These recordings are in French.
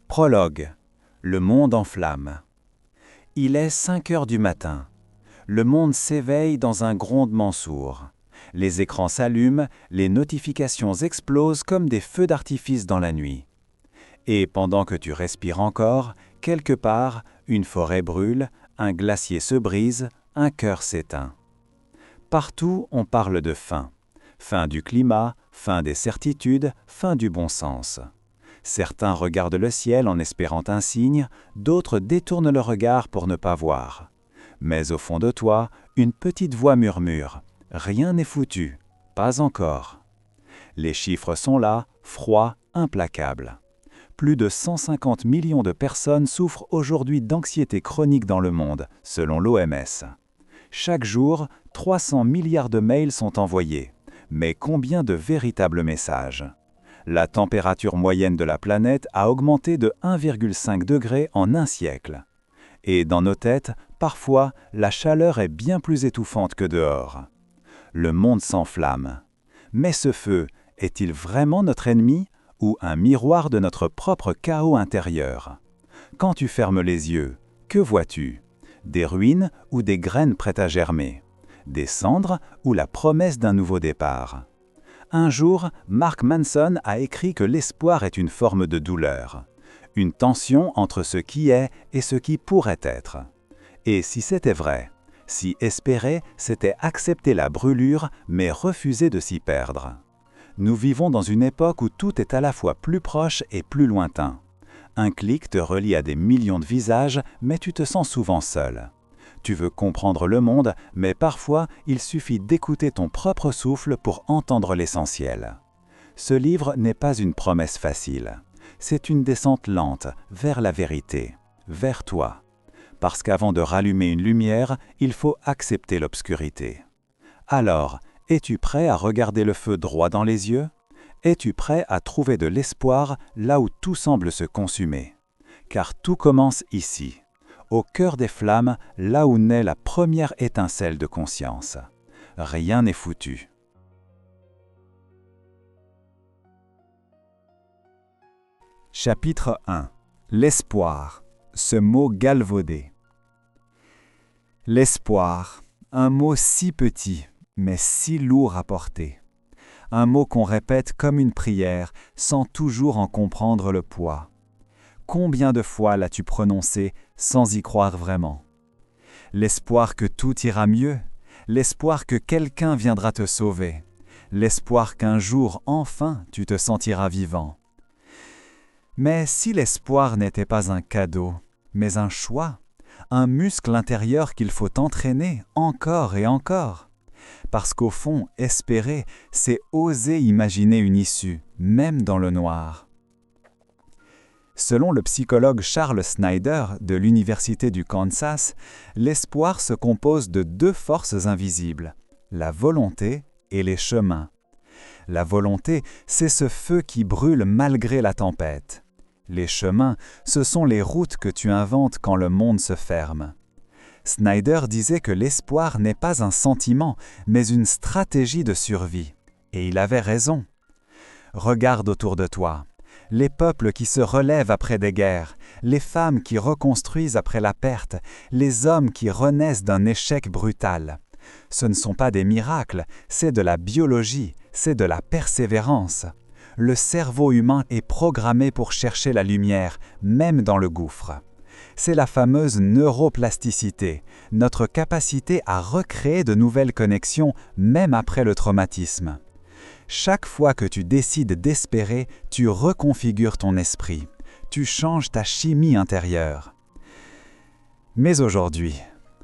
Prologue. Le monde en flammes. Il est 5 heures du matin. Le monde s'éveille dans un grondement sourd. Les écrans s'allument, les notifications explosent comme des feux d'artifice dans la nuit. Et pendant que tu respires encore, quelque part, une forêt brûle, un glacier se brise, un cœur s'éteint. Partout, on parle de fin. Fin du climat, fin des certitudes, fin du bon sens. Certains regardent le ciel en espérant un signe, d'autres détournent le regard pour ne pas voir. Mais au fond de toi, une petite voix murmure « Rien n'est foutu, pas encore ». Les chiffres sont là, froids, implacables. Plus de 150 millions de personnes souffrent aujourd'hui d'anxiété chronique dans le monde, selon l'OMS. Chaque jour, 300 milliards de mails sont envoyés. Mais combien de véritables messages ? La température moyenne de la planète a augmenté de 1,5 degré en un siècle. Et dans nos têtes, parfois, la chaleur est bien plus étouffante que dehors. Le monde s'enflamme. Mais ce feu, est-il vraiment notre ennemi ou un miroir de notre propre chaos intérieur ? Quand tu fermes les yeux, que vois-tu ? Des ruines ou des graines prêtes à germer ? Des cendres ou la promesse d'un nouveau départ ? Un jour, Mark Manson a écrit que l'espoir est une forme de douleur, une tension entre ce qui est et ce qui pourrait être. Et si c'était vrai, si espérer, c'était accepter la brûlure, mais refuser de s'y perdre. Nous vivons dans une époque où tout est à la fois plus proche et plus lointain. Un clic te relie à des millions de visages, mais tu te sens souvent seul. Tu veux comprendre le monde, mais parfois, il suffit d'écouter ton propre souffle pour entendre l'essentiel. Ce livre n'est pas une promesse facile. C'est une descente lente vers la vérité, vers toi. Parce qu'avant de rallumer une lumière, il faut accepter l'obscurité. Alors, es-tu prêt à regarder le feu droit dans les yeux ? Es-tu prêt à trouver de l'espoir là où tout semble se consumer ? Car tout commence ici. Au cœur des flammes, là où naît la première étincelle de conscience. Rien n'est foutu. Chapitre 1. L'espoir, ce mot galvaudé. L'espoir, un mot si petit, mais si lourd à porter. Un mot qu'on répète comme une prière, sans toujours en comprendre le poids. Combien de fois l'as-tu prononcé sans y croire vraiment ? L'espoir que tout ira mieux, l'espoir que quelqu'un viendra te sauver, l'espoir qu'un jour, enfin, tu te sentiras vivant. Mais si l'espoir n'était pas un cadeau, mais un choix, un muscle intérieur qu'il faut entraîner encore et encore, parce qu'au fond, espérer, c'est oser imaginer une issue, même dans le noir. Selon le psychologue Charles Snyder de l'Université du Kansas, l'espoir se compose de 2 forces invisibles, la volonté et les chemins. La volonté, c'est ce feu qui brûle malgré la tempête. Les chemins, ce sont les routes que tu inventes quand le monde se ferme. Snyder disait que l'espoir n'est pas un sentiment, mais une stratégie de survie. Et il avait raison. Regarde autour de toi. Les peuples qui se relèvent après des guerres, les femmes qui reconstruisent après la perte, les hommes qui renaissent d'un échec brutal. Ce ne sont pas des miracles, c'est de la biologie, c'est de la persévérance. Le cerveau humain est programmé pour chercher la lumière, même dans le gouffre. C'est la fameuse neuroplasticité, notre capacité à recréer de nouvelles connexions, même après le traumatisme. Chaque fois que tu décides d'espérer, tu reconfigures ton esprit. Tu changes ta chimie intérieure. Mais aujourd'hui,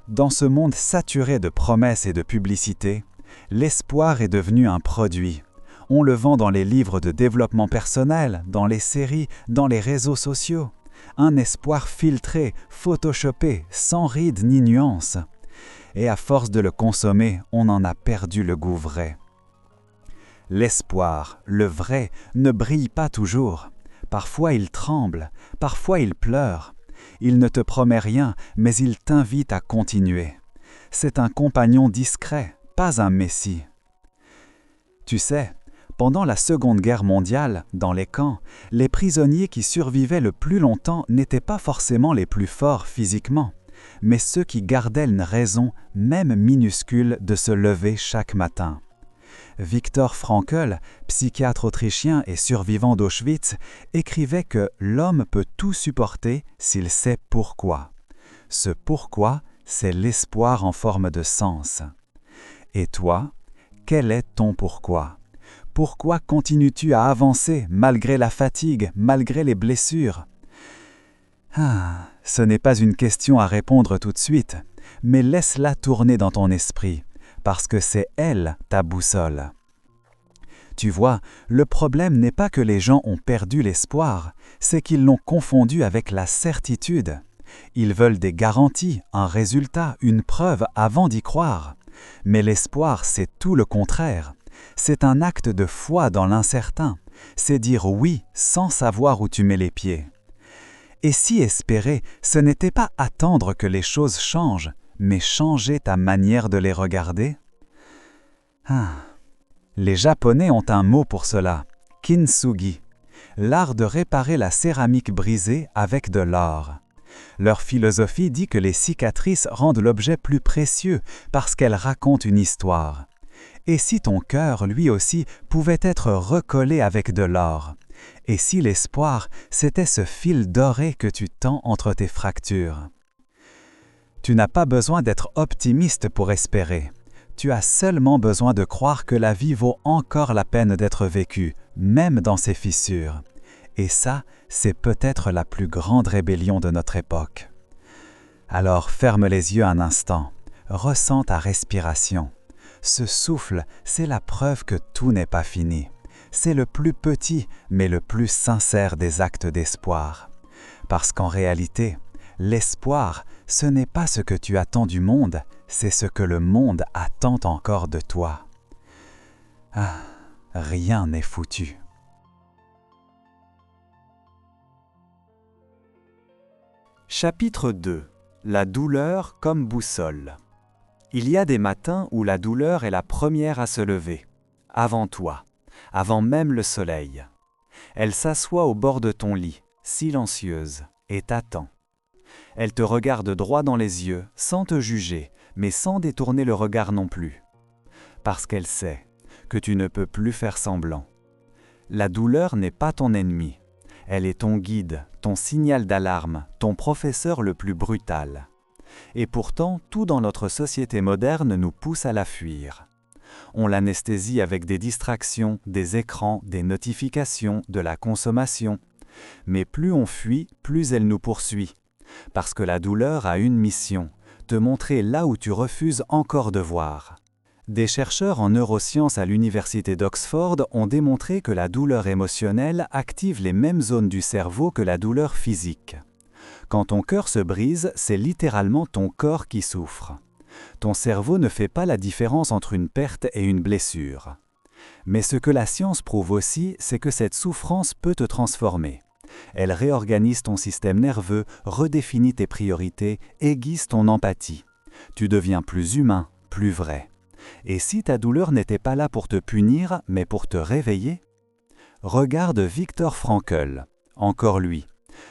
dans ce monde saturé de promesses et de publicités, l'espoir est devenu un produit. On le vend dans les livres de développement personnel, dans les séries, dans les réseaux sociaux. Un espoir filtré, photoshopé, sans rides ni nuances. Et à force de le consommer, on en a perdu le goût vrai. L'espoir, le vrai, ne brille pas toujours. Parfois il tremble, parfois il pleure. Il ne te promet rien, mais il t'invite à continuer. C'est un compagnon discret, pas un messie. Tu sais, Pendant la Seconde Guerre mondiale, dans les camps, les prisonniers qui survivaient le plus longtemps n'étaient pas forcément les plus forts physiquement, mais ceux qui gardaient une raison, même minuscule, de se lever chaque matin. Viktor Frankl, psychiatre autrichien et survivant d'Auschwitz, écrivait que l'homme peut tout supporter s'il sait pourquoi. Ce pourquoi, c'est l'espoir en forme de sens. Et toi, quel est ton pourquoi? Pourquoi continues-tu à avancer malgré la fatigue, malgré les blessures? Ce n'est pas une question à répondre tout de suite, mais laisse-la tourner dans ton esprit, parce que c'est elle ta boussole. Tu vois, le problème n'est pas que les gens ont perdu l'espoir, c'est qu'ils l'ont confondu avec la certitude. Ils veulent des garanties, un résultat, une preuve avant d'y croire. Mais l'espoir, c'est tout le contraire. C'est un acte de foi dans l'incertain. C'est dire oui sans savoir où tu mets les pieds. Et si espérer, ce n'était pas attendre que les choses changent, mais changer ta manière de les regarder? Les Japonais ont un mot pour cela, kintsugi, l'art de réparer la céramique brisée avec de l'or. Leur philosophie dit que les cicatrices rendent l'objet plus précieux parce qu'elles racontent une histoire. Et si ton cœur, lui aussi, pouvait être recollé avec de l'or? Et si l'espoir, c'était ce fil doré que tu tends entre tes fractures? Tu n'as pas besoin d'être optimiste pour espérer. Tu as seulement besoin de croire que la vie vaut encore la peine d'être vécue, même dans ses fissures. Et ça, c'est peut-être la plus grande rébellion de notre époque. Alors ferme les yeux un instant, ressens ta respiration. Ce souffle, c'est la preuve que tout n'est pas fini. C'est le plus petit, mais le plus sincère des actes d'espoir. Parce qu'en réalité, l'espoir, ce n'est pas ce que tu attends du monde, c'est ce que le monde attend encore de toi. Rien n'est foutu. Chapitre 2. La douleur comme boussole. Il y a des matins où la douleur est la première à se lever, avant toi, avant même le soleil. Elle s'assoit au bord de ton lit, silencieuse, et t'attend. Elle te regarde droit dans les yeux, sans te juger, mais sans détourner le regard non plus. Parce qu'elle sait que tu ne peux plus faire semblant. La douleur n'est pas ton ennemi. Elle est ton guide, ton signal d'alarme, ton professeur le plus brutal. Et pourtant, tout dans notre société moderne nous pousse à la fuir. On l'anesthésie avec des distractions, des écrans, des notifications, de la consommation. Mais plus on fuit, plus elle nous poursuit. Parce que la douleur a une mission, te montrer là où tu refuses encore de voir. Des chercheurs en neurosciences à l'université d'Oxford ont démontré que la douleur émotionnelle active les mêmes zones du cerveau que la douleur physique. Quand ton cœur se brise, c'est littéralement ton corps qui souffre. Ton cerveau ne fait pas la différence entre une perte et une blessure. Mais ce que la science prouve aussi, c'est que cette souffrance peut te transformer. Elle réorganise ton système nerveux, redéfinit tes priorités, aiguise ton empathie. Tu deviens plus humain, plus vrai. Et si ta douleur n'était pas là pour te punir, mais pour te réveiller? Regarde Viktor Frankl, encore lui.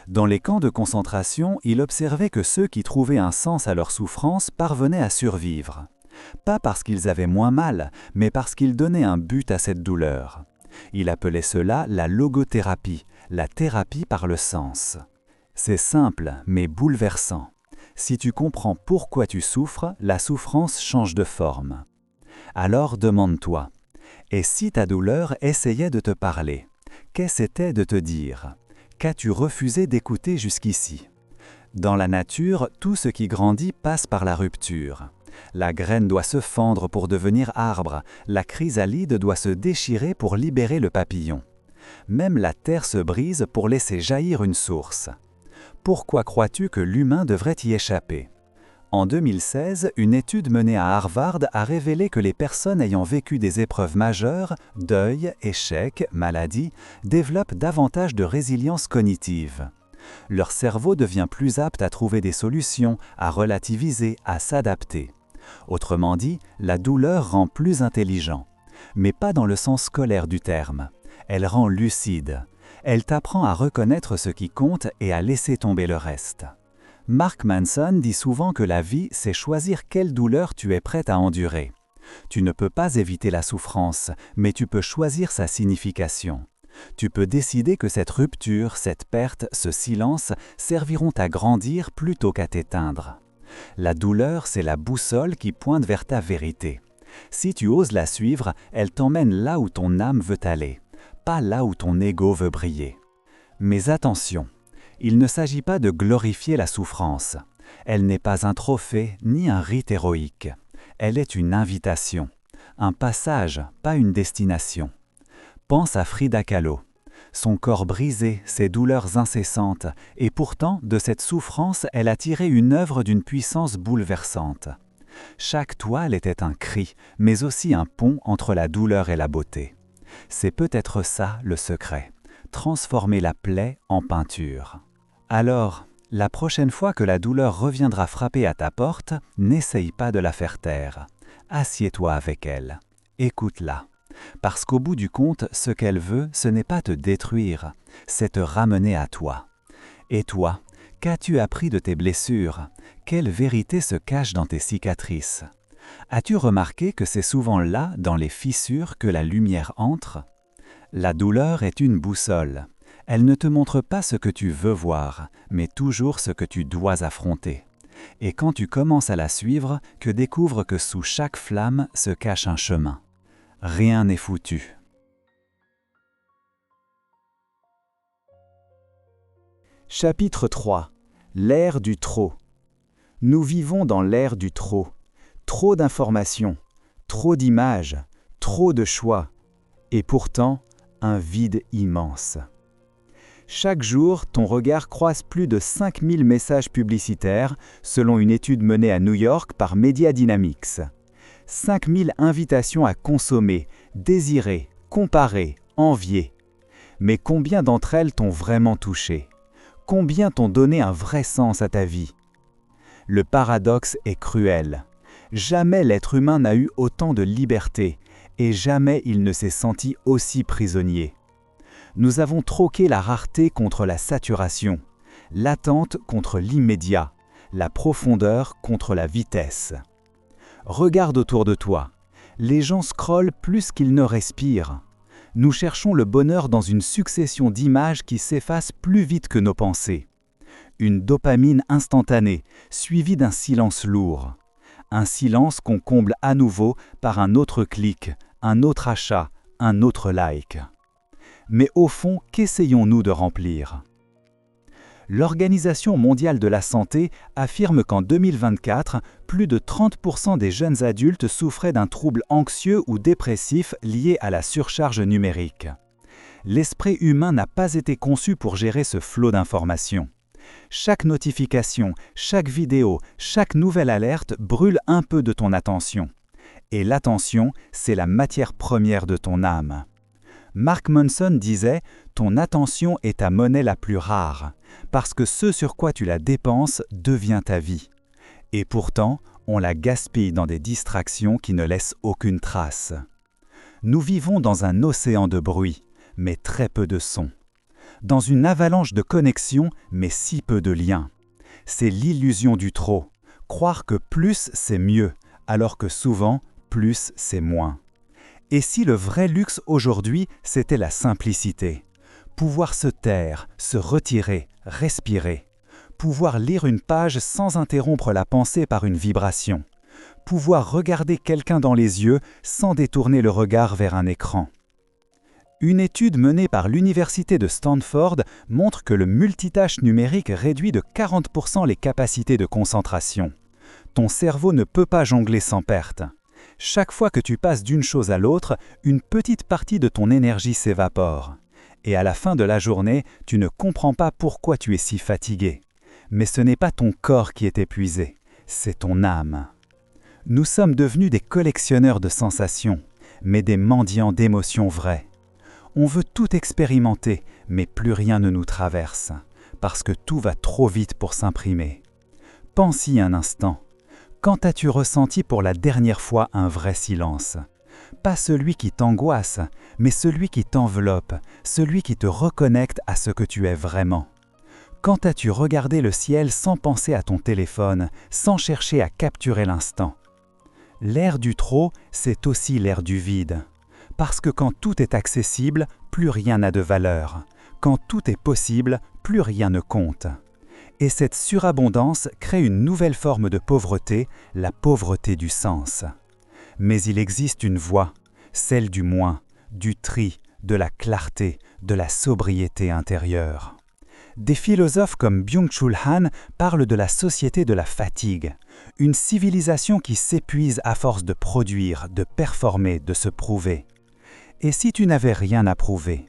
Dans les camps de concentration, il observait que ceux qui trouvaient un sens à leur souffrance parvenaient à survivre. Pas parce qu'ils avaient moins mal, mais parce qu'ils donnaient un but à cette douleur. Il appelait cela la logothérapie, la thérapie par le sens. C'est simple, mais bouleversant. Si tu comprends pourquoi tu souffres, la souffrance change de forme. Alors demande-toi, et si ta douleur essayait de te parler, qu'est-ce de te dire? Qu'as-tu refusé d'écouter jusqu'ici? Dans la nature, tout ce qui grandit passe par la rupture. La graine doit se fendre pour devenir arbre, la chrysalide doit se déchirer pour libérer le papillon. Même la terre se brise pour laisser jaillir une source. Pourquoi crois-tu que l'humain devrait y échapper? En 2016, une étude menée à Harvard a révélé que les personnes ayant vécu des épreuves majeures, deuil, échec, maladie, développent davantage de résilience cognitive. Leur cerveau devient plus apte à trouver des solutions, à relativiser, à s'adapter. Autrement dit, la douleur rend plus intelligent. mais pas dans le sens scolaire du terme. Elle rend lucide. Elle t'apprend à reconnaître ce qui compte et à laisser tomber le reste. Mark Manson dit souvent que la vie, c'est choisir quelle douleur tu es prête à endurer. Tu ne peux pas éviter la souffrance, mais tu peux choisir sa signification. Tu peux décider que cette rupture, cette perte, ce silence serviront à grandir plutôt qu'à t'éteindre. La douleur, c'est la boussole qui pointe vers ta vérité. Si tu oses la suivre, elle t'emmène là où ton âme veut aller, pas là où ton ego veut briller. Mais attention, il ne s'agit pas de glorifier la souffrance. Elle n'est pas un trophée ni un rite héroïque. Elle est une invitation, un passage, pas une destination. Pense à Frida Kahlo. Son corps brisé, ses douleurs incessantes, et pourtant, de cette souffrance, elle a tiré une œuvre d'une puissance bouleversante. Chaque toile était un cri, mais aussi un pont entre la douleur et la beauté. C'est peut-être ça le secret, transformer la plaie en peinture. Alors, la prochaine fois que la douleur reviendra frapper à ta porte, n'essaye pas de la faire taire. Assieds-toi avec elle. Écoute-la. Parce qu'au bout du compte, ce qu'elle veut, ce n'est pas te détruire, c'est te ramener à toi. Et toi, qu'as-tu appris de tes blessures? Quelle vérité se cache dans tes cicatrices? As-tu remarqué que c'est souvent là, dans les fissures, que la lumière entre? La douleur est une boussole. Elle ne te montre pas ce que tu veux voir, mais toujours ce que tu dois affronter. Et quand tu commences à la suivre, que découvre que sous chaque flamme se cache un chemin. Rien n'est foutu. Chapitre 3. L'ère du trop. Nous vivons dans l'ère du trop. Trop d'informations, trop d'images, trop de choix, et pourtant un vide immense. Chaque jour, ton regard croise plus de 5000 messages publicitaires, selon une étude menée à New York par Media Dynamics. 5000 invitations à consommer, désirer, comparer, envier. Mais combien d'entre elles t'ont vraiment touché? Combien t'ont donné un vrai sens à ta vie? Le paradoxe est cruel. Jamais l'être humain n'a eu autant de liberté, et jamais il ne s'est senti aussi prisonnier. Nous avons troqué la rareté contre la saturation, l'attente contre l'immédiat, la profondeur contre la vitesse. Regarde autour de toi. Les gens scrollent plus qu'ils ne respirent. Nous cherchons le bonheur dans une succession d'images qui s'effacent plus vite que nos pensées. Une dopamine instantanée, suivie d'un silence lourd. Un silence qu'on comble à nouveau par un autre clic, un autre achat, un autre like. Mais au fond, qu'essayons-nous de remplir? L'Organisation mondiale de la santé affirme qu'en 2024, plus de 30% des jeunes adultes souffraient d'un trouble anxieux ou dépressif lié à la surcharge numérique. L'esprit humain n'a pas été conçu pour gérer ce flot d'informations. Chaque notification, chaque vidéo, chaque nouvelle alerte brûle un peu de ton attention. Et l'attention, c'est la matière première de ton âme. Mark Manson disait « Ton attention est ta monnaie la plus rare, parce que ce sur quoi tu la dépenses devient ta vie. » Et pourtant, on la gaspille dans des distractions qui ne laissent aucune trace. Nous vivons dans un océan de bruit, mais très peu de sons. Dans une avalanche de connexions, mais si peu de liens. C'est l'illusion du trop, croire que plus c'est mieux, alors que souvent, plus c'est moins. Et si le vrai luxe aujourd'hui, c'était la simplicité? Pouvoir se taire, se retirer, respirer. Pouvoir lire une page sans interrompre la pensée par une vibration. Pouvoir regarder quelqu'un dans les yeux sans détourner le regard vers un écran. Une étude menée par l'Université de Stanford montre que le multitâche numérique réduit de 40% les capacités de concentration. Ton cerveau ne peut pas jongler sans perte. Chaque fois que tu passes d'une chose à l'autre, une petite partie de ton énergie s'évapore. Et à la fin de la journée, tu ne comprends pas pourquoi tu es si fatigué. Mais ce n'est pas ton corps qui est épuisé, c'est ton âme. Nous sommes devenus des collectionneurs de sensations, mais des mendiants d'émotions vraies. On veut tout expérimenter, mais plus rien ne nous traverse, parce que tout va trop vite pour s'imprimer. Pense-y un instant. Quand as-tu ressenti pour la dernière fois un vrai silence? pas celui qui t'angoisse, mais celui qui t'enveloppe, celui qui te reconnecte à ce que tu es vraiment. Quand as-tu regardé le ciel sans penser à ton téléphone, sans chercher à capturer l'instant? L'ère du trop, c'est aussi l'ère du vide. Parce que quand tout est accessible, plus rien n'a de valeur. Quand tout est possible, plus rien ne compte. Et cette surabondance crée une nouvelle forme de pauvreté, la pauvreté du sens. Mais il existe une voie, celle du moins, du tri, de la clarté, de la sobriété intérieure. Des philosophes comme Byung-Chul Han parlent de la société de la fatigue, une civilisation qui s'épuise à force de produire, de performer, de se prouver. Et si tu n'avais rien à prouver?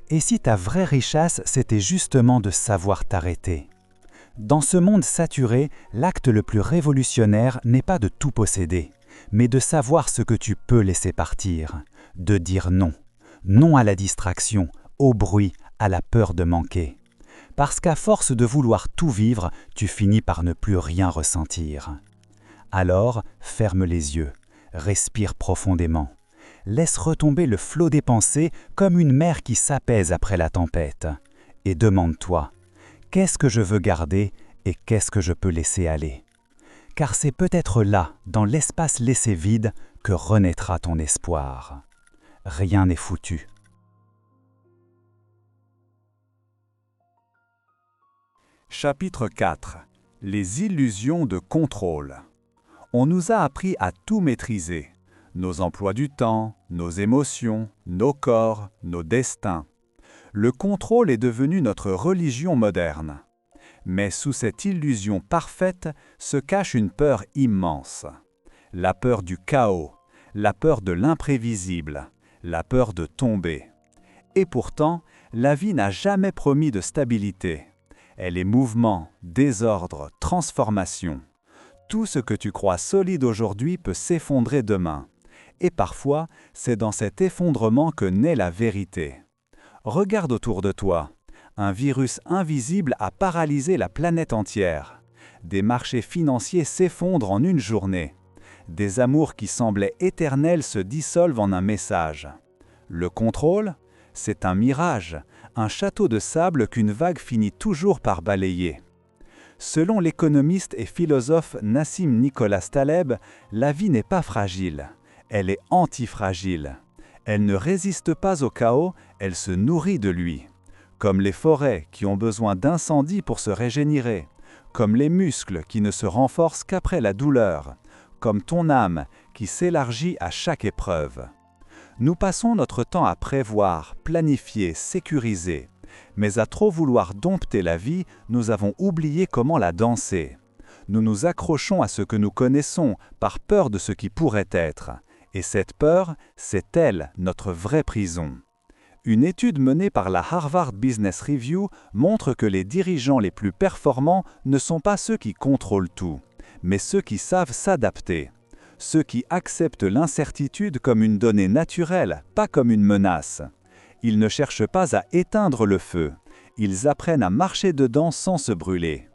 Et si ta vraie richesse, c'était justement de savoir t'arrêter? Dans ce monde saturé, l'acte le plus révolutionnaire n'est pas de tout posséder, mais de savoir ce que tu peux laisser partir, de dire non. Non à la distraction, au bruit, à la peur de manquer. Parce qu'à force de vouloir tout vivre, tu finis par ne plus rien ressentir. Alors, ferme les yeux, respire profondément. Laisse retomber le flot des pensées comme une mer qui s'apaise après la tempête. Et demande-toi, qu'est-ce que je veux garder et qu'est-ce que je peux laisser aller? Car c'est peut-être là, dans l'espace laissé vide, que renaîtra ton espoir. Rien n'est foutu. Chapitre 4. Les illusions de contrôle. On nous a appris à tout maîtriser. Nos emplois du temps, nos émotions, nos corps, nos destins. Le contrôle est devenu notre religion moderne. Mais sous cette illusion parfaite se cache une peur immense. La peur du chaos, la peur de l'imprévisible, la peur de tomber. Et pourtant, la vie n'a jamais promis de stabilité. Elle est mouvement, désordre, transformation. Tout ce que tu crois solide aujourd'hui peut s'effondrer demain. Et parfois, c'est dans cet effondrement que naît la vérité. Regarde autour de toi. Un virus invisible a paralysé la planète entière. Des marchés financiers s'effondrent en une journée. Des amours qui semblaient éternels se dissolvent en un message. Le contrôle, c'est un mirage, un château de sable qu'une vague finit toujours par balayer. Selon l'économiste et philosophe Nassim Nicholas Taleb, la vie n'est pas fragile, elle est antifragile. Elle ne résiste pas au chaos, elle se nourrit de lui. Comme les forêts qui ont besoin d'incendies pour se régénérer, comme les muscles qui ne se renforcent qu'après la douleur, comme ton âme qui s'élargit à chaque épreuve. Nous passons notre temps à prévoir, planifier, sécuriser, mais à trop vouloir dompter la vie, nous avons oublié comment la danser. Nous nous accrochons à ce que nous connaissons par peur de ce qui pourrait être, et cette peur, c'est elle, notre vraie prison. Une étude menée par la Harvard Business Review montre que les dirigeants les plus performants ne sont pas ceux qui contrôlent tout, mais ceux qui savent s'adapter. Ceux qui acceptent l'incertitude comme une donnée naturelle, pas comme une menace. Ils ne cherchent pas à éteindre le feu, ils apprennent à marcher dedans sans se brûler.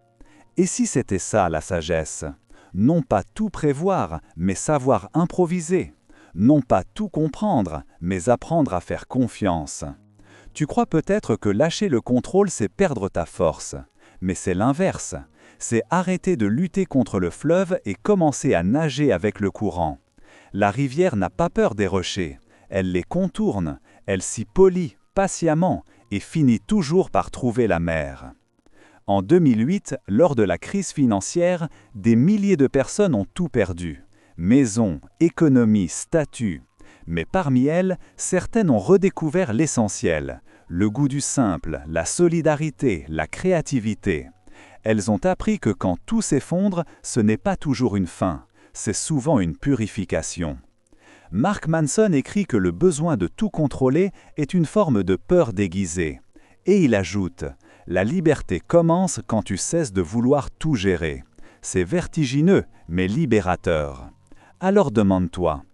Et si c'était ça la sagesse? Non pas tout prévoir, mais savoir improviser. Non pas tout comprendre, mais apprendre à faire confiance. Tu crois peut-être que lâcher le contrôle, c'est perdre ta force. Mais c'est l'inverse. C'est arrêter de lutter contre le fleuve et commencer à nager avec le courant. La rivière n'a pas peur des rochers. Elle les contourne, elle s'y polit patiemment et finit toujours par trouver la mer. En 2008, lors de la crise financière, des milliers de personnes ont tout perdu. Maisons, économie, statut. Mais parmi elles, certaines ont redécouvert l'essentiel, le goût du simple, la solidarité, la créativité. Elles ont appris que quand tout s'effondre, ce n'est pas toujours une fin, c'est souvent une purification. Mark Manson écrit que le besoin de tout contrôler est une forme de peur déguisée. Et il ajoute « La liberté commence quand tu cesses de vouloir tout gérer. C'est vertigineux, mais libérateur. » Alors demande-toi,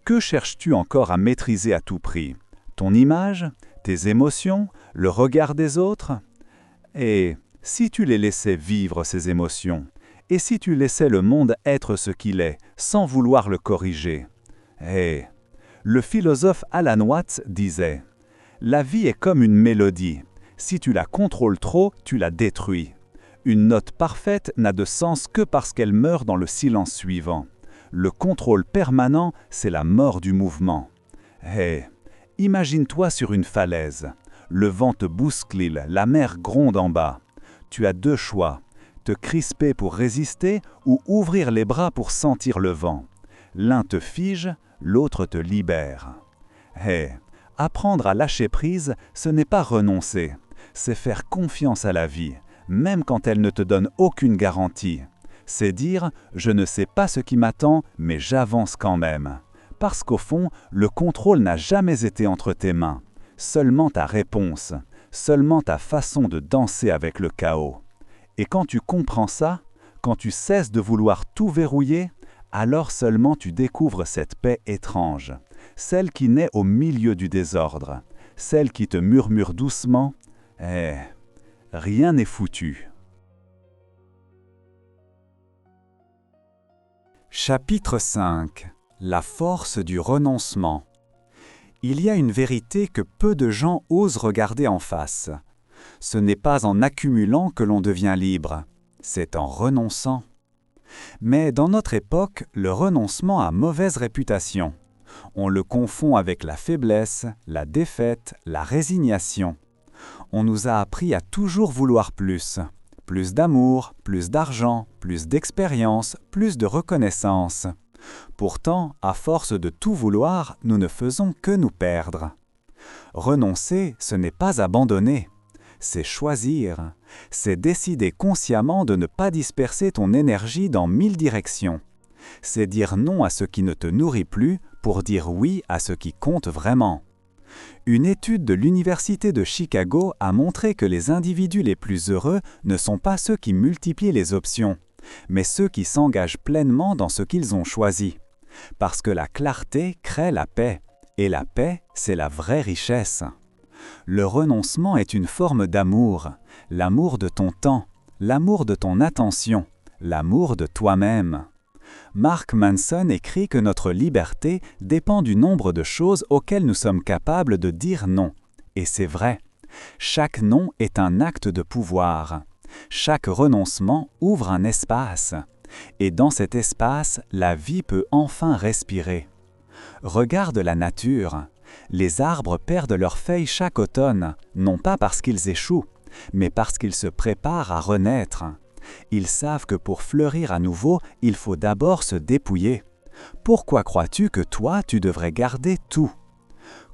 que cherches-tu encore à maîtriser à tout prix? Ton image? Tes émotions? Le regard des autres? Et si tu les laissais vivre ces émotions? Et si tu laissais le monde être ce qu'il est, sans vouloir le corriger? Le philosophe Alan Watts disait « La vie est comme une mélodie. Si tu la contrôles trop, tu la détruis. Une note parfaite n'a de sens que parce qu'elle meurt dans le silence suivant. Le contrôle permanent, c'est la mort du mouvement. Hé, imagine-toi sur une falaise. Le vent te bouscule, la mer gronde en bas. Tu as deux choix, te crisper pour résister ou ouvrir les bras pour sentir le vent. L'un te fige, l'autre te libère. Hé, apprendre à lâcher prise, ce n'est pas renoncer, c'est faire confiance à la vie, même quand elle ne te donne aucune garantie. C'est dire « je ne sais pas ce qui m'attend, mais j'avance quand même ». Parce qu'au fond, le contrôle n'a jamais été entre tes mains. Seulement ta réponse, seulement ta façon de danser avec le chaos. Et quand tu comprends ça, quand tu cesses de vouloir tout verrouiller, alors seulement tu découvres cette paix étrange, celle qui naît au milieu du désordre, celle qui te murmure doucement « Eh, rien n'est foutu ». Chapitre 5. La force du renoncement. Il y a une vérité que peu de gens osent regarder en face. Ce n'est pas en accumulant que l'on devient libre, c'est en renonçant. Mais dans notre époque, le renoncement a mauvaise réputation. On le confond avec la faiblesse, la défaite, la résignation. On nous a appris à toujours vouloir plus. Plus d'amour, plus d'argent, plus d'expérience, plus de reconnaissance. Pourtant, à force de tout vouloir, nous ne faisons que nous perdre. Renoncer, ce n'est pas abandonner. C'est choisir. C'est décider consciemment de ne pas disperser ton énergie dans 1000 directions. C'est dire non à ce qui ne te nourrit plus pour dire oui à ce qui compte vraiment. Une étude de l'Université de Chicago a montré que les individus les plus heureux ne sont pas ceux qui multiplient les options, mais ceux qui s'engagent pleinement dans ce qu'ils ont choisi. Parce que la clarté crée la paix, et la paix, c'est la vraie richesse. Le renoncement est une forme d'amour, l'amour de ton temps, l'amour de ton attention, l'amour de toi-même. Mark Manson écrit que notre liberté dépend du nombre de choses auxquelles nous sommes capables de dire non. Et c'est vrai. Chaque non est un acte de pouvoir. Chaque renoncement ouvre un espace. Et dans cet espace, la vie peut enfin respirer. Regarde la nature. Les arbres perdent leurs feuilles chaque automne, non pas parce qu'ils échouent, mais parce qu'ils se préparent à renaître. Ils savent que pour fleurir à nouveau, il faut d'abord se dépouiller. Pourquoi crois-tu que toi, tu devrais garder tout?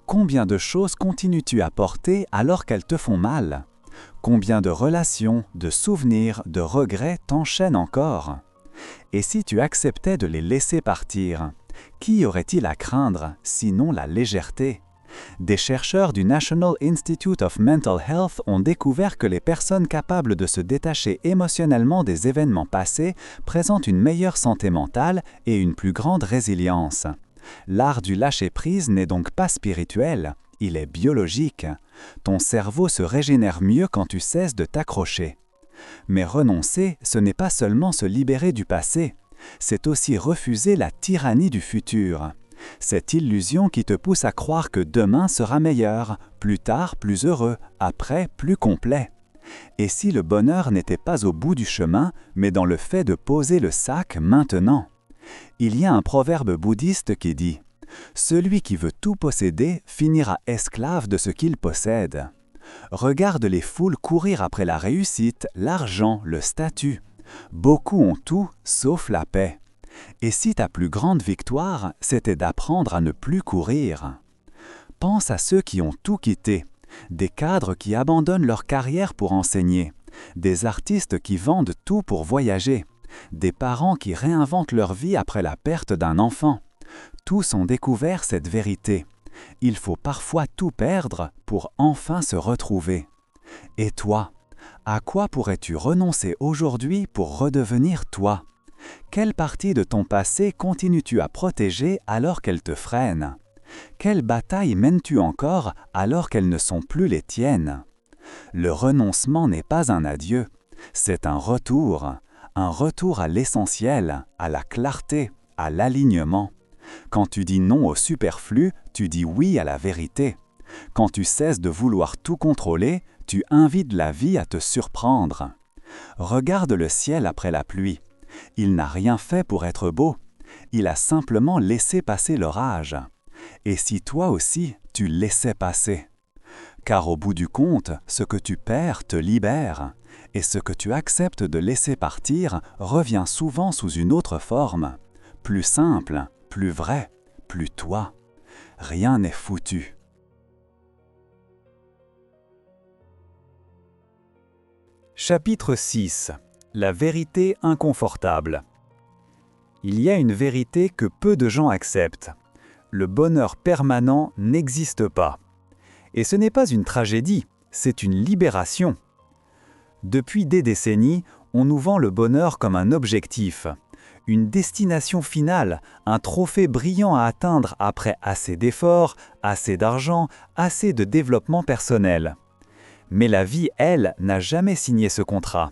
Combien de choses continues-tu à porter alors qu'elles te font mal? Combien de relations, de souvenirs, de regrets t'enchaînent encore? Et si tu acceptais de les laisser partir, qui aurait-il à craindre, sinon la légèreté? Des chercheurs du National Institute of Mental Health ont découvert que les personnes capables de se détacher émotionnellement des événements passés présentent une meilleure santé mentale et une plus grande résilience. L'art du lâcher-prise n'est donc pas spirituel, il est biologique. Ton cerveau se régénère mieux quand tu cesses de t'accrocher. Mais renoncer, ce n'est pas seulement se libérer du passé, c'est aussi refuser la tyrannie du futur. Cette illusion qui te pousse à croire que demain sera meilleur, plus tard plus heureux, après plus complet. Et si le bonheur n'était pas au bout du chemin, mais dans le fait de poser le sac maintenant? Il y a un proverbe bouddhiste qui dit « Celui qui veut tout posséder finira esclave de ce qu'il possède ». Regarde les foules courir après la réussite, l'argent, le statut. Beaucoup ont tout, sauf la paix. Et si ta plus grande victoire, c'était d'apprendre à ne plus courir? Pense à ceux qui ont tout quitté, des cadres qui abandonnent leur carrière pour enseigner, des artistes qui vendent tout pour voyager, des parents qui réinventent leur vie après la perte d'un enfant. Tous ont découvert cette vérité. Il faut parfois tout perdre pour enfin se retrouver. Et toi, à quoi pourrais-tu renoncer aujourd'hui pour redevenir toi? Quelle partie de ton passé continues-tu à protéger alors qu'elle te freine? Quelles batailles mènes-tu encore alors qu'elles ne sont plus les tiennes? Le renoncement n'est pas un adieu, c'est un retour à l'essentiel, à la clarté, à l'alignement. Quand tu dis non au superflu, tu dis oui à la vérité. Quand tu cesses de vouloir tout contrôler, tu invites la vie à te surprendre. Regarde le ciel après la pluie. Il n'a rien fait pour être beau. Il a simplement laissé passer l'orage. Et si toi aussi, tu laissais passer? Car au bout du compte, ce que tu perds te libère, et ce que tu acceptes de laisser partir revient souvent sous une autre forme, plus simple, plus vrai, plus toi. Rien n'est foutu. Chapitre 6. La vérité inconfortable. Il y a une vérité que peu de gens acceptent. Le bonheur permanent n'existe pas. Et ce n'est pas une tragédie, c'est une libération. Depuis des décennies, on nous vend le bonheur comme un objectif, une destination finale, un trophée brillant à atteindre après assez d'efforts, assez d'argent, assez de développement personnel. Mais la vie, elle, n'a jamais signé ce contrat.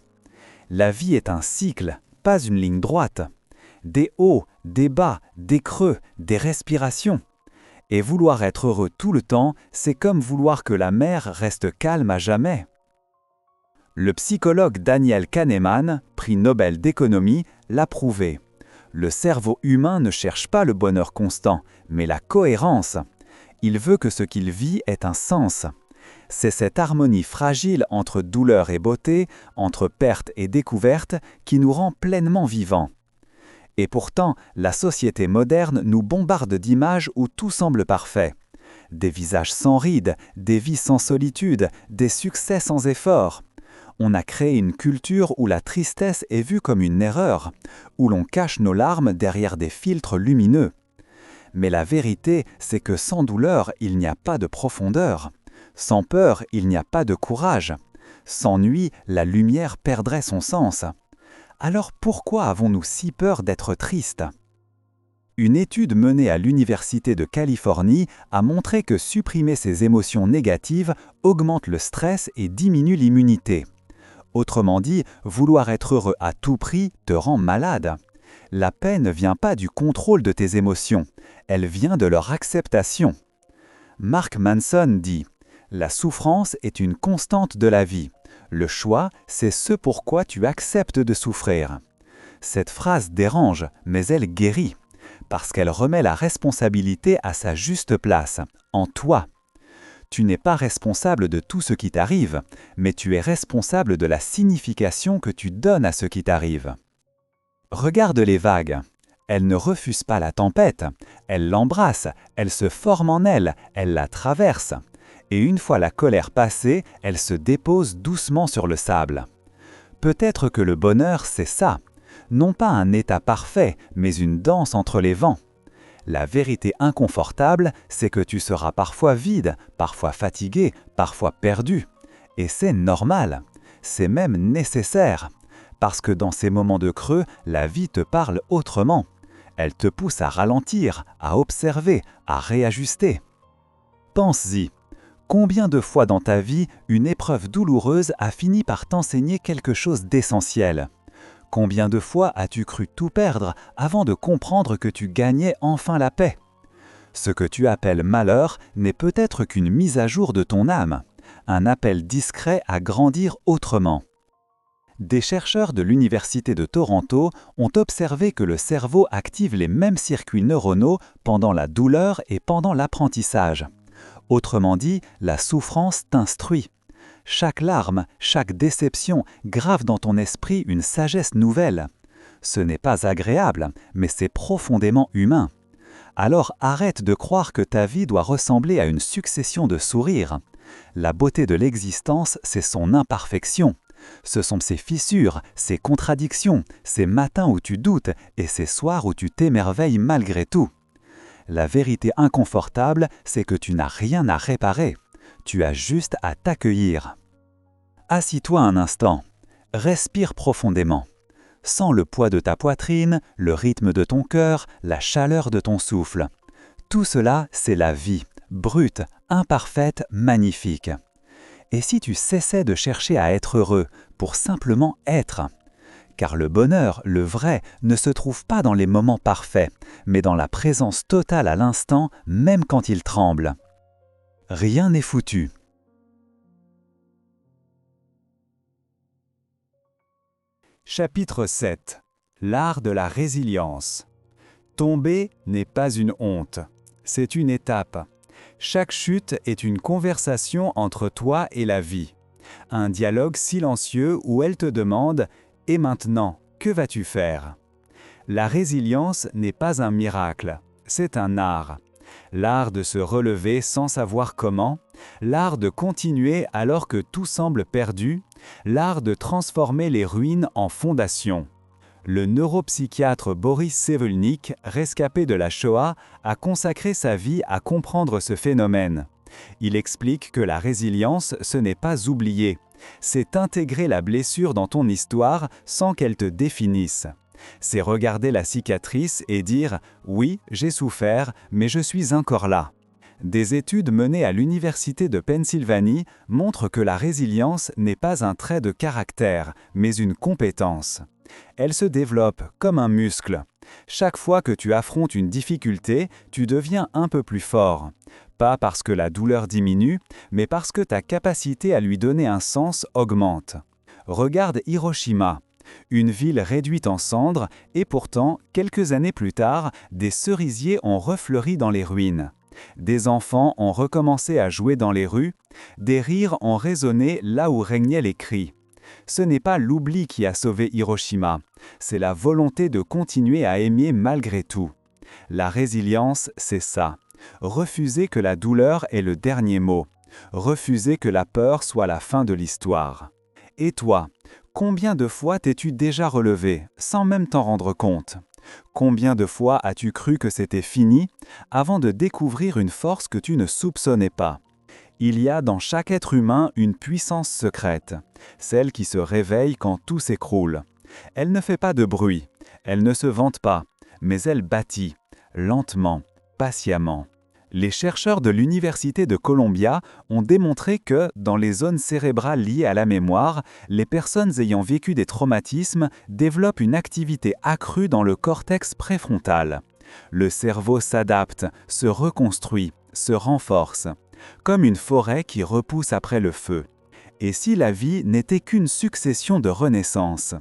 La vie est un cycle, pas une ligne droite. Des hauts, des bas, des creux, des respirations. Et vouloir être heureux tout le temps, c'est comme vouloir que la mer reste calme à jamais. Le psychologue Daniel Kahneman, prix Nobel d'économie, l'a prouvé. Le cerveau humain ne cherche pas le bonheur constant, mais la cohérence. Il veut que ce qu'il vit ait un sens. C'est cette harmonie fragile entre douleur et beauté, entre perte et découverte, qui nous rend pleinement vivants. Et pourtant, la société moderne nous bombarde d'images où tout semble parfait. Des visages sans rides, des vies sans solitude, des succès sans effort. On a créé une culture où la tristesse est vue comme une erreur, où l'on cache nos larmes derrière des filtres lumineux. Mais la vérité, c'est que sans douleur, il n'y a pas de profondeur. Sans peur, il n'y a pas de courage. Sans nuit, la lumière perdrait son sens. Alors pourquoi avons-nous si peur d'être tristes? Une étude menée à l'Université de Californie a montré que supprimer ces émotions négatives augmente le stress et diminue l'immunité. Autrement dit, vouloir être heureux à tout prix te rend malade. La paix ne vient pas du contrôle de tes émotions, elle vient de leur acceptation. Mark Manson dit « La souffrance est une constante de la vie. Le choix, c'est ce pourquoi tu acceptes de souffrir. » Cette phrase dérange, mais elle guérit, parce qu'elle remet la responsabilité à sa juste place, en toi. Tu n'es pas responsable de tout ce qui t'arrive, mais tu es responsable de la signification que tu donnes à ce qui t'arrive. Regarde les vagues. Elles ne refusent pas la tempête, elles l'embrassent, elles se forment en elle, elles la traversent. Et une fois la colère passée, elles se déposent doucement sur le sable. Peut-être que le bonheur, c'est ça. Non pas un état parfait, mais une danse entre les vents. La vérité inconfortable, c'est que tu seras parfois vide, parfois fatigué, parfois perdu. Et c'est normal. C'est même nécessaire. Parce que dans ces moments de creux, la vie te parle autrement. Elle te pousse à ralentir, à observer, à réajuster. Pense-y. Combien de fois dans ta vie, une épreuve douloureuse a fini par t'enseigner quelque chose d'essentiel? Combien de fois as-tu cru tout perdre avant de comprendre que tu gagnais enfin la paix? Ce que tu appelles malheur n'est peut-être qu'une mise à jour de ton âme, un appel discret à grandir autrement. Des chercheurs de l'Université de Toronto ont observé que le cerveau active les mêmes circuits neuronaux pendant la douleur et pendant l'apprentissage. Autrement dit, la souffrance t'instruit. Chaque larme, chaque déception grave dans ton esprit une sagesse nouvelle. Ce n'est pas agréable, mais c'est profondément humain. Alors arrête de croire que ta vie doit ressembler à une succession de sourires. La beauté de l'existence, c'est son imperfection. Ce sont ses fissures, ses contradictions, ces matins où tu doutes et ces soirs où tu t'émerveilles malgré tout. La vérité inconfortable, c'est que tu n'as rien à réparer. Tu as juste à t'accueillir. Assis-toi un instant. Respire profondément. Sens le poids de ta poitrine, le rythme de ton cœur, la chaleur de ton souffle. Tout cela, c'est la vie, brute, imparfaite, magnifique. Et si tu cessais de chercher à être heureux, pour simplement être? Car le bonheur, le vrai, ne se trouve pas dans les moments parfaits, mais dans la présence totale à l'instant, même quand il tremble. Rien n'est foutu. Chapitre 7. L'art de la résilience. Tomber n'est pas une honte, c'est une étape. Chaque chute est une conversation entre toi et la vie. Un dialogue silencieux où elle te demande « Et maintenant, que vas-tu faire ?» La résilience n'est pas un miracle, c'est un art. L'art de se relever sans savoir comment, l'art de continuer alors que tout semble perdu, l'art de transformer les ruines en fondations. Le neuropsychiatre Boris Cyrulnik, rescapé de la Shoah, a consacré sa vie à comprendre ce phénomène. Il explique que la résilience, ce n'est pas oublier, c'est intégrer la blessure dans ton histoire sans qu'elle te définisse. C'est regarder la cicatrice et dire « Oui, j'ai souffert, mais je suis encore là ». Des études menées à l'Université de Pennsylvanie montrent que la résilience n'est pas un trait de caractère, mais une compétence. Elle se développe comme un muscle. Chaque fois que tu affrontes une difficulté, tu deviens un peu plus fort. Pas parce que la douleur diminue, mais parce que ta capacité à lui donner un sens augmente. Regarde Hiroshima. Une ville réduite en cendres, et pourtant, quelques années plus tard, des cerisiers ont refleuri dans les ruines. Des enfants ont recommencé à jouer dans les rues, des rires ont résonné là où régnaient les cris. Ce n'est pas l'oubli qui a sauvé Hiroshima, c'est la volonté de continuer à aimer malgré tout. La résilience, c'est ça. Refuser que la douleur est le dernier mot. Refuser que la peur soit la fin de l'histoire. Et toi, combien de fois t'es-tu déjà relevé, sans même t'en rendre compte ? Combien de fois as-tu cru que c'était fini, avant de découvrir une force que tu ne soupçonnais pas ? Il y a dans chaque être humain une puissance secrète, celle qui se réveille quand tout s'écroule. Elle ne fait pas de bruit, elle ne se vante pas, mais elle bâtit, lentement, patiemment. Les chercheurs de l'Université de Columbia ont démontré que, dans les zones cérébrales liées à la mémoire, les personnes ayant vécu des traumatismes développent une activité accrue dans le cortex préfrontal. Le cerveau s'adapte, se reconstruit, se renforce, comme une forêt qui repousse après le feu. Et si la vie n'était qu'une succession de renaissances ?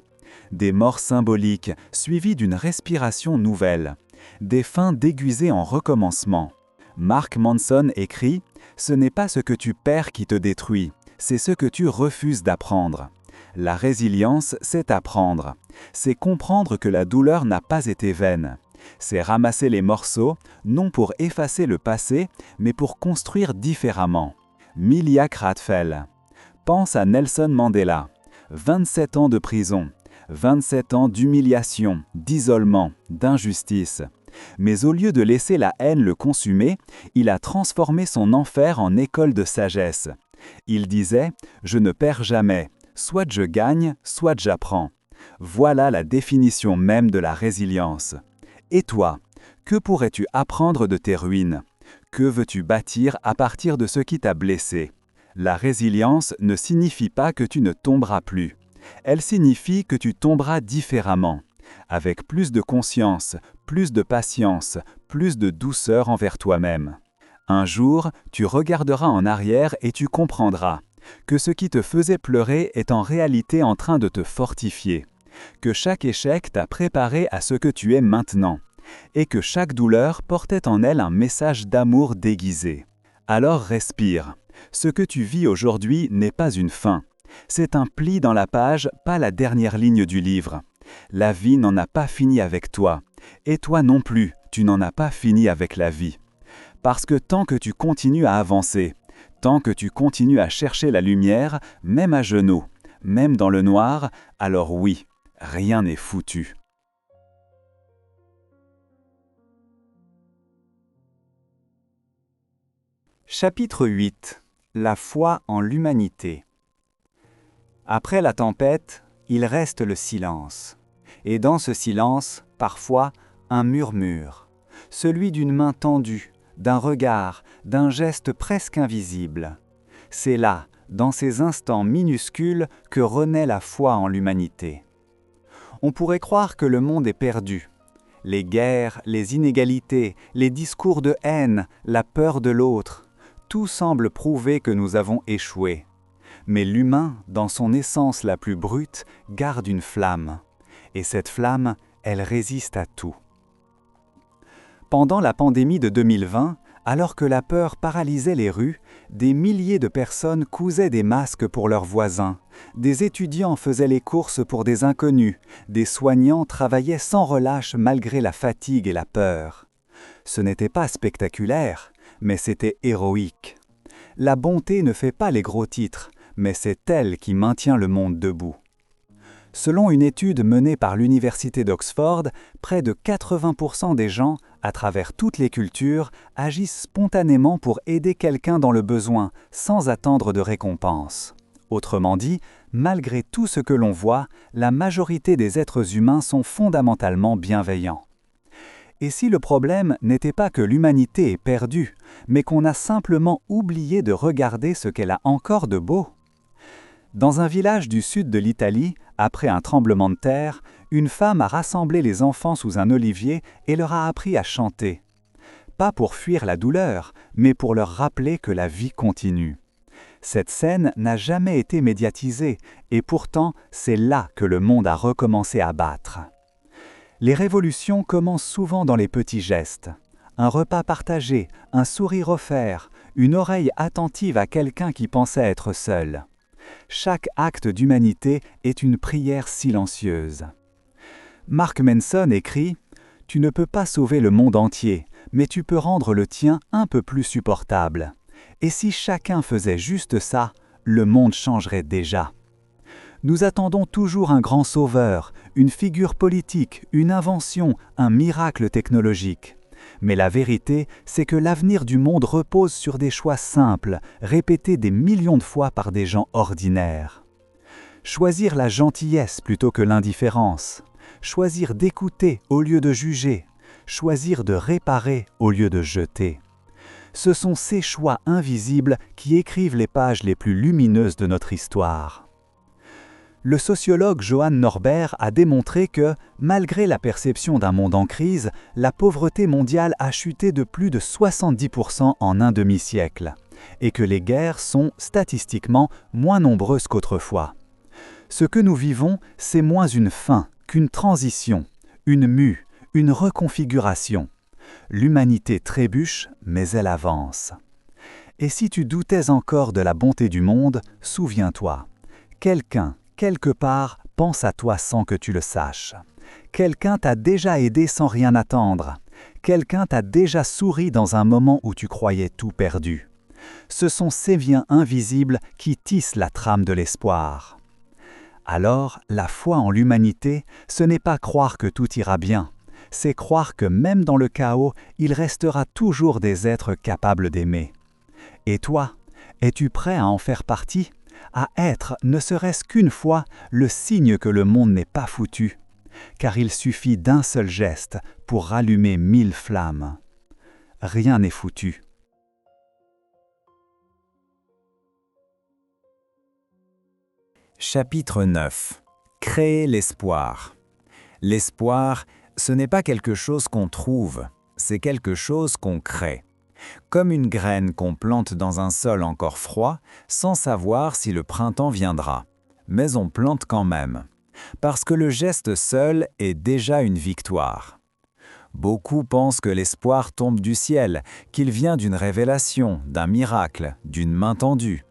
Des morts symboliques suivies d'une respiration nouvelle, des fins déguisées en recommencement. Mark Manson écrit « Ce n'est pas ce que tu perds qui te détruit, c'est ce que tu refuses d'apprendre. » La résilience, c'est apprendre. C'est comprendre que la douleur n'a pas été vaine. C'est ramasser les morceaux, non pour effacer le passé, mais pour construire différemment. Milia Kratfel. Pense à Nelson Mandela. 27 ans de prison, 27 ans d'humiliation, d'isolement, d'injustice. Mais au lieu de laisser la haine le consumer, il a transformé son enfer en école de sagesse. Il disait « Je ne perds jamais, soit je gagne, soit j'apprends ». Voilà la définition même de la résilience. Et toi, que pourrais-tu apprendre de tes ruines? Que veux-tu bâtir à partir de ce qui t'a blessé? La résilience ne signifie pas que tu ne tomberas plus. Elle signifie que tu tomberas différemment, avec plus de conscience, plus de patience, plus de douceur envers toi-même. Un jour, tu regarderas en arrière et tu comprendras que ce qui te faisait pleurer est en réalité en train de te fortifier, que chaque échec t'a préparé à ce que tu es maintenant, et que chaque douleur portait en elle un message d'amour déguisé. Alors respire. Ce que tu vis aujourd'hui n'est pas une fin. C'est un pli dans la page, pas la dernière ligne du livre. La vie n'en a pas fini avec toi. Et toi non plus, tu n'en as pas fini avec la vie. Parce que tant que tu continues à avancer, tant que tu continues à chercher la lumière, même à genoux, même dans le noir, alors oui, rien n'est foutu. Chapitre 8. La foi en l'humanité. Après la tempête, il reste le silence. Et dans ce silence, parfois, un murmure, celui d'une main tendue, d'un regard, d'un geste presque invisible. C'est là, dans ces instants minuscules, que renaît la foi en l'humanité. On pourrait croire que le monde est perdu. Les guerres, les inégalités, les discours de haine, la peur de l'autre, tout semble prouver que nous avons échoué. Mais l'humain, dans son essence la plus brute, garde une flamme. Et cette flamme, elle résiste à tout. Pendant la pandémie de 2020, alors que la peur paralysait les rues, des milliers de personnes cousaient des masques pour leurs voisins, des étudiants faisaient les courses pour des inconnus, des soignants travaillaient sans relâche malgré la fatigue et la peur. Ce n'était pas spectaculaire, mais c'était héroïque. La bonté ne fait pas les gros titres, mais c'est elle qui maintient le monde debout. Selon une étude menée par l'Université d'Oxford, près de 80% des gens, à travers toutes les cultures, agissent spontanément pour aider quelqu'un dans le besoin, sans attendre de récompense. Autrement dit, malgré tout ce que l'on voit, la majorité des êtres humains sont fondamentalement bienveillants. Et si le problème n'était pas que l'humanité est perdue, mais qu'on a simplement oublié de regarder ce qu'elle a encore de beau? Dans un village du sud de l'Italie, après un tremblement de terre, une femme a rassemblé les enfants sous un olivier et leur a appris à chanter. Pas pour fuir la douleur, mais pour leur rappeler que la vie continue. Cette scène n'a jamais été médiatisée, et pourtant c'est là que le monde a recommencé à battre. Les révolutions commencent souvent dans les petits gestes. Un repas partagé, un sourire offert, une oreille attentive à quelqu'un qui pensait être seul. Chaque acte d'humanité est une prière silencieuse. Mark Manson écrit « Tu ne peux pas sauver le monde entier, mais tu peux rendre le tien un peu plus supportable. Et si chacun faisait juste ça, le monde changerait déjà. » Nous attendons toujours un grand sauveur, une figure politique, une invention, un miracle technologique. Mais la vérité, c'est que l'avenir du monde repose sur des choix simples, répétés des millions de fois par des gens ordinaires. Choisir la gentillesse plutôt que l'indifférence. Choisir d'écouter au lieu de juger. Choisir de réparer au lieu de jeter. Ce sont ces choix invisibles qui écrivent les pages les plus lumineuses de notre histoire. Le sociologue Johan Norbert a démontré que, malgré la perception d'un monde en crise, la pauvreté mondiale a chuté de plus de 70% en un demi-siècle, et que les guerres sont, statistiquement, moins nombreuses qu'autrefois. Ce que nous vivons, c'est moins une fin qu'une transition, une mue, une reconfiguration. L'humanité trébuche, mais elle avance. Et si tu doutais encore de la bonté du monde, souviens-toi, quelqu'un, quelque part, pense à toi sans que tu le saches. Quelqu'un t'a déjà aidé sans rien attendre. Quelqu'un t'a déjà souri dans un moment où tu croyais tout perdu. Ce sont ces liens invisibles qui tissent la trame de l'espoir. Alors, la foi en l'humanité, ce n'est pas croire que tout ira bien. C'est croire que même dans le chaos, il restera toujours des êtres capables d'aimer. Et toi, es-tu prêt à en faire partie ? À être, ne serait-ce qu'une fois, le signe que le monde n'est pas foutu, car il suffit d'un seul geste pour rallumer 1000 flammes. Rien n'est foutu. Chapitre 9. Créer l'espoir. L'espoir, ce n'est pas quelque chose qu'on trouve, c'est quelque chose qu'on crée. Comme une graine qu'on plante dans un sol encore froid, sans savoir si le printemps viendra. Mais on plante quand même, parce que le geste seul est déjà une victoire. Beaucoup pensent que l'espoir tombe du ciel, qu'il vient d'une révélation, d'un miracle, d'une main tendue.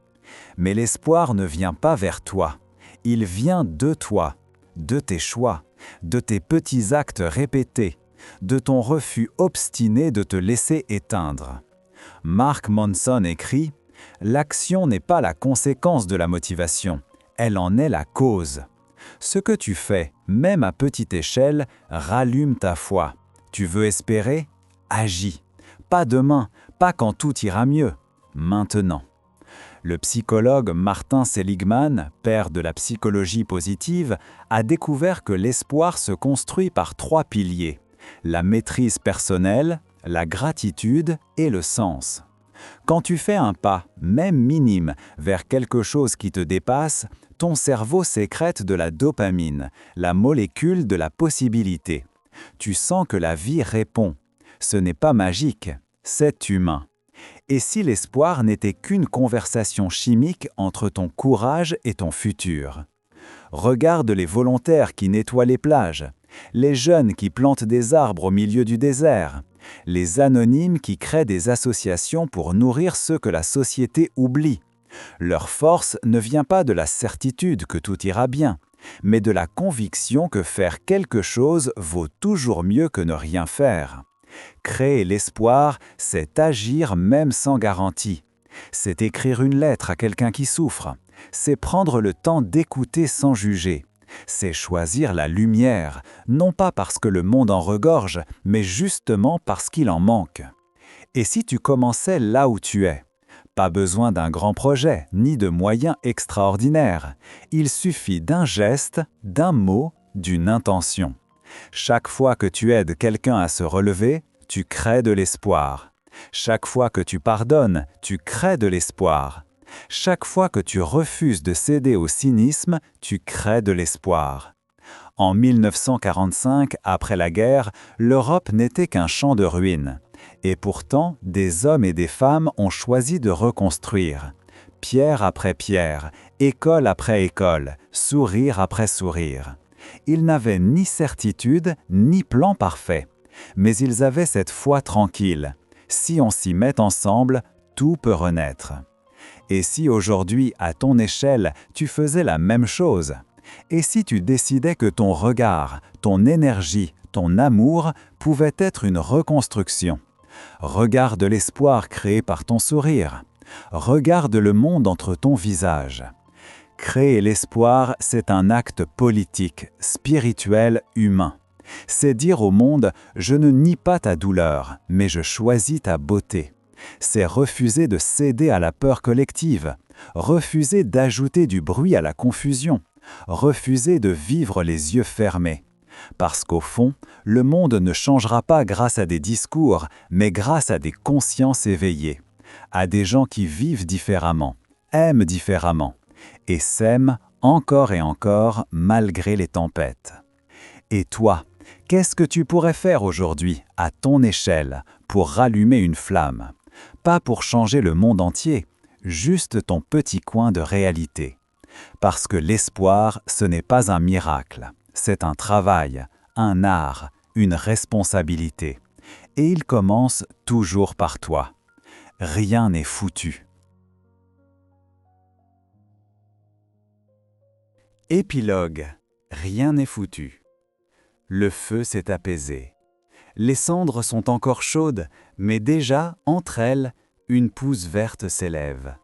Mais l'espoir ne vient pas vers toi, il vient de toi, de tes choix, de tes petits actes répétés, de ton refus obstiné de te laisser éteindre. Mark Manson écrit « L'action n'est pas la conséquence de la motivation, elle en est la cause. Ce que tu fais, même à petite échelle, rallume ta foi. Tu veux espérer ? Agis. Pas demain, pas quand tout ira mieux, maintenant. » Le psychologue Martin Seligman, père de la psychologie positive, a découvert que l'espoir se construit par 3 piliers. La maîtrise personnelle, la gratitude et le sens. Quand tu fais un pas, même minime, vers quelque chose qui te dépasse, Ton cerveau sécrète de la dopamine, la molécule de la possibilité. Tu sens que la vie répond. Ce n'est pas magique, c'est humain. Et si l'espoir n'était qu'une conversation chimique entre ton courage et ton futur? Regarde les volontaires qui nettoient les plages, les jeunes qui plantent des arbres au milieu du désert, les anonymes qui créent des associations pour nourrir ceux que la société oublie. Leur force ne vient pas de la certitude que tout ira bien, mais de la conviction que faire quelque chose vaut toujours mieux que ne rien faire. Créer l'espoir, c'est agir même sans garantie. C'est écrire une lettre à quelqu'un qui souffre. C'est prendre le temps d'écouter sans juger. C'est choisir la lumière, non pas parce que le monde en regorge, mais justement parce qu'il en manque. Et si tu commençais là où tu es? Pas besoin d'un grand projet, ni de moyens extraordinaires. Il suffit d'un geste, d'un mot, d'une intention. Chaque fois que tu aides quelqu'un à se relever, tu crées de l'espoir. Chaque fois que tu pardonnes, tu crées de l'espoir. Chaque fois que tu refuses de céder au cynisme, tu crées de l'espoir. En 1945, après la guerre, l'Europe n'était qu'un champ de ruines. Et pourtant, des hommes et des femmes ont choisi de reconstruire. Pierre après pierre, école après école, sourire après sourire. Ils n'avaient ni certitude, ni plan parfait. Mais ils avaient cette foi tranquille. Si on s'y met ensemble, tout peut renaître. Et si aujourd'hui, à ton échelle, tu faisais la même chose? Et si tu décidais que ton regard, ton énergie, ton amour pouvaient être une reconstruction? Regarde l'espoir créé par ton sourire. Regarde le monde entre ton visage. Créer l'espoir, c'est un acte politique, spirituel, humain. C'est dire au monde « Je ne nie pas ta douleur, mais je choisis ta beauté ». C'est refuser de céder à la peur collective, refuser d'ajouter du bruit à la confusion, refuser de vivre les yeux fermés. Parce qu'au fond, le monde ne changera pas grâce à des discours, mais grâce à des consciences éveillées, à des gens qui vivent différemment, aiment différemment, et s'aiment encore et encore malgré les tempêtes. Et toi, qu'est-ce que tu pourrais faire aujourd'hui, à ton échelle, pour rallumer une flamme? Pas pour changer le monde entier, juste ton petit coin de réalité. Parce que l'espoir, ce n'est pas un miracle. C'est un travail, un art, une responsabilité. Et il commence toujours par toi. Rien n'est foutu. Épilogue. Rien n'est foutu. Le feu s'est apaisé. Les cendres sont encore chaudes, mais déjà, entre elles, une pousse verte s'élève.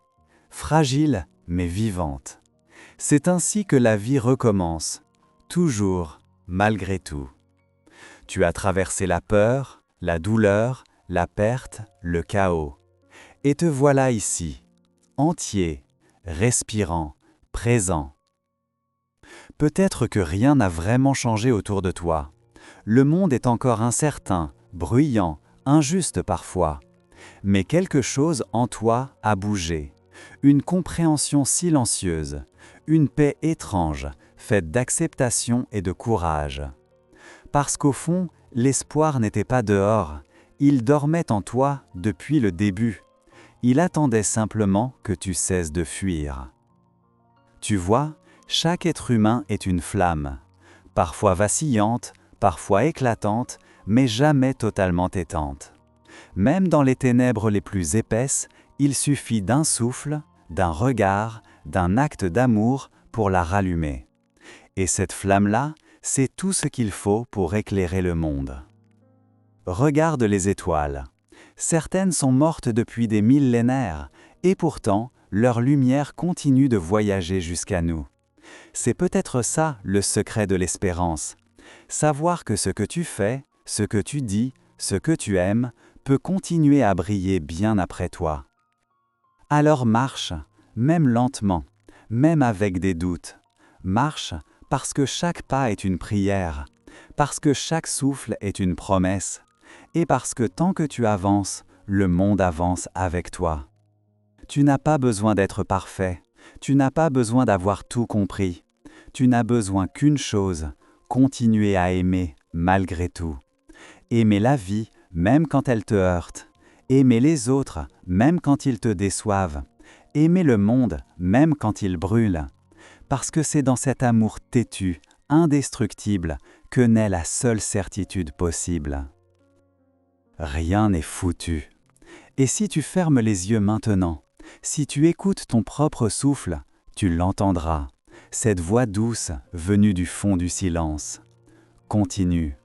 Fragile, mais vivante. C'est ainsi que la vie recommence. Toujours, malgré tout. Tu as traversé la peur, la douleur, la perte, le chaos. Et te voilà ici, entier, respirant, présent. Peut-être que rien n'a vraiment changé autour de toi. Le monde est encore incertain, bruyant, injuste parfois. Mais quelque chose en toi a bougé. Une compréhension silencieuse, une paix étrange, faite d'acceptation et de courage. Parce qu'au fond, l'espoir n'était pas dehors, il dormait en toi depuis le début. Il attendait simplement que tu cesses de fuir. Tu vois, chaque être humain est une flamme, parfois vacillante, parfois éclatante, mais jamais totalement éteinte. Même dans les ténèbres les plus épaisses, il suffit d'un souffle, d'un regard, d'un acte d'amour pour la rallumer. Et cette flamme-là, c'est tout ce qu'il faut pour éclairer le monde. Regarde les étoiles. Certaines sont mortes depuis des millénaires, et pourtant, leur lumière continue de voyager jusqu'à nous. C'est peut-être ça le secret de l'espérance. Savoir que ce que tu fais, ce que tu dis, ce que tu aimes, peut continuer à briller bien après toi. Alors marche, même lentement, même avec des doutes. Marche parce que chaque pas est une prière, parce que chaque souffle est une promesse, et parce que tant que tu avances, le monde avance avec toi. Tu n'as pas besoin d'être parfait, Tu n'as pas besoin d'avoir tout compris. Tu n'as besoin qu'une chose, continuer à aimer malgré tout. Aimer la vie, même quand elle te heurte. Aimer les autres, même quand ils te déçoivent. Aimer le monde, même quand il brûle. Parce que c'est dans cet amour têtu, indestructible, que naît la seule certitude possible. Rien n'est foutu. Et si tu fermes les yeux maintenant, si tu écoutes ton propre souffle, tu l'entendras, cette voix douce venue du fond du silence. Continue,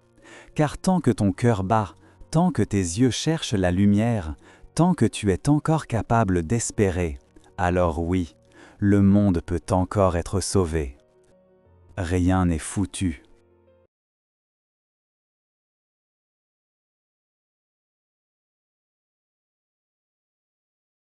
car tant que ton cœur bat, tant que tes yeux cherchent la lumière, tant que tu es encore capable d'espérer, alors oui, le monde peut encore être sauvé. Rien n'est foutu.